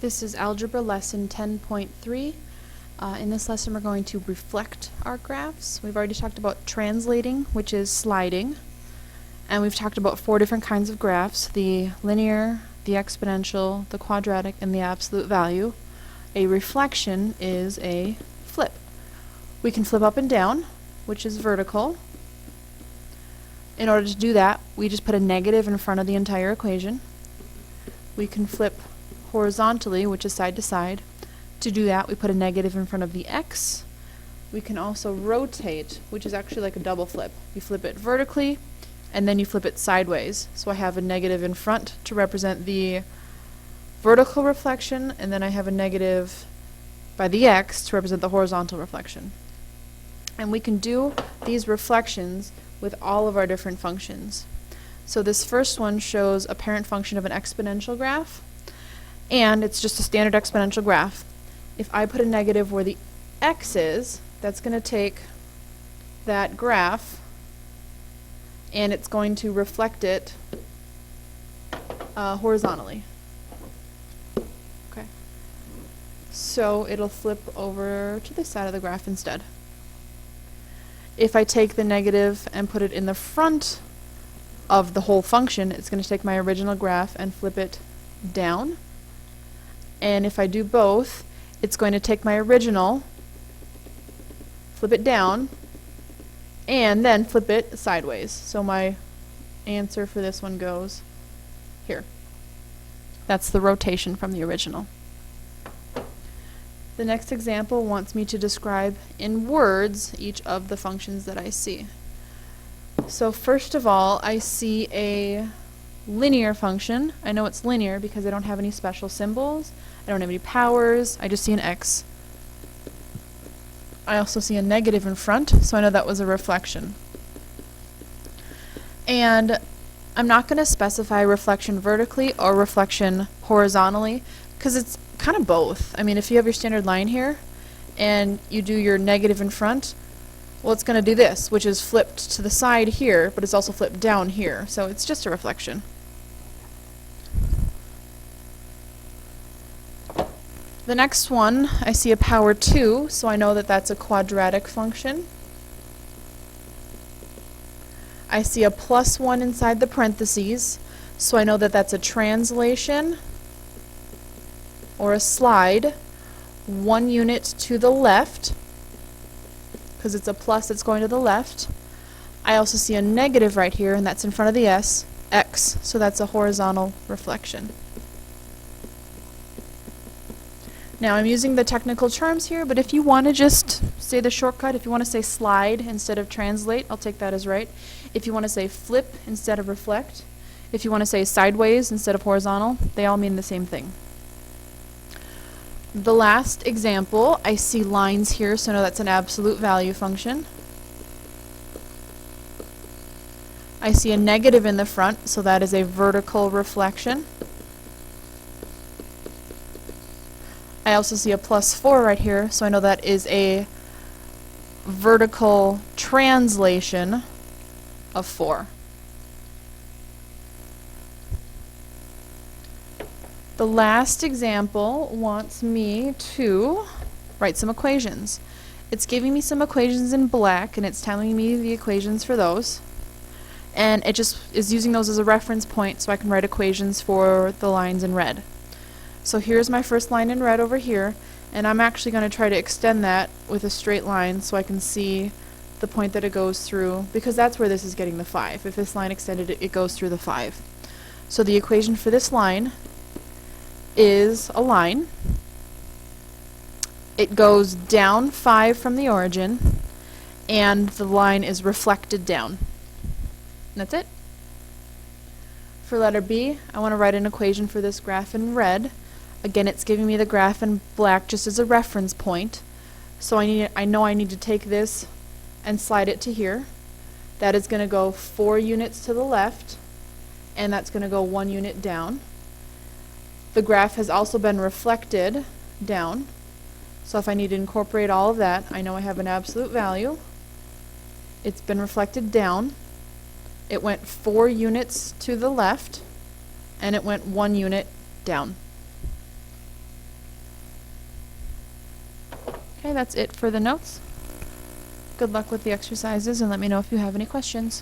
This is Algebra Lesson 10.3. In this lesson we're going to reflect our graphs. We've already talked about translating, which is sliding. And we've talked about 4 different kinds of graphs: the linear, the exponential, the quadratic, and the absolute value. A reflection is a flip. We can flip up and down, which is vertical. In order to do that, we just put a negative in front of the entire equation. We can flip horizontally, which is side to side. To do that, we put a negative in front of the x. We can also rotate, which is actually like a double flip. You flip it vertically, and then you flip it sideways. So I have a negative in front to represent the vertical reflection, and then I have a negative by the x to represent the horizontal reflection. And we can do these reflections with all of our different functions. So this first one shows a parent function of an exponential graph, and it's just a standard exponential graph. If I put a negative where the x is, that's going to take that graph and it's going to reflect it horizontally. Okay. So it'll flip over to this side of the graph instead. If I take the negative and put it in the front of the whole function, it's going to take my original graph and flip it down. And if I do both, it's going to take my original, flip it down, and then flip it sideways. So my answer for this one goes here. That's the rotation from the original. The next example wants me to describe in words each of the functions that I see. So first of all, I see a linear function. I know it's linear because I don't have any special symbols. I don't have any powers. I just see an x. I also see a negative in front, so I know that was a reflection. And I'm not going to specify reflection vertically or reflection horizontally because it's kind of both. I mean, if you have your standard line here and you do your negative in front, well, it's going to do this, which is flipped to the side here, but it's also flipped down here. So it's just a reflection. The next one, I see a power 2, so I know that that's a quadratic function. I see a +1 inside the parentheses, so I know that that's a translation or a slide, 1 unit to the left, because it's a plus that's going to the left. I also see a negative right here, and that's in front of the x, so that's a horizontal reflection. Now I'm using the technical terms here, but if you want to just say the shortcut, if you want to say slide instead of translate, I'll take that as right. If you want to say flip instead of reflect, if you want to say sideways instead of horizontal, they all mean the same thing. The last example, I see lines here, so I know that's an absolute value function. I see a negative in the front, so that is a vertical reflection. I also see a +4 right here, so I know that is a vertical translation of 4. The last example wants me to write some equations. It's giving me some equations in black, and it's telling me the equations for those. And it just is using those as a reference point so I can write equations for the lines in red. So here's my first line in red over here, and I'm actually going to try to extend that with a straight line so I can see the point that it goes through, because that's where this is getting the 5. If this line extended, it goes through the 5. So the equation for this line is a line. It goes down 5 from the origin, and the line is reflected down. And that's it. For letter B, I want to write an equation for this graph in red. Again, it's giving me the graph in black just as a reference point. So I know I need to take this and slide it to here. That is going to go 4 units to the left, and that's going to go 1 unit down. The graph has also been reflected down. So if I need to incorporate all of that, I know I have an absolute value. It's been reflected down. It went 4 units to the left, and it went 1 unit down. Okay, that's it for the notes. Good luck with the exercises and let me know if you have any questions.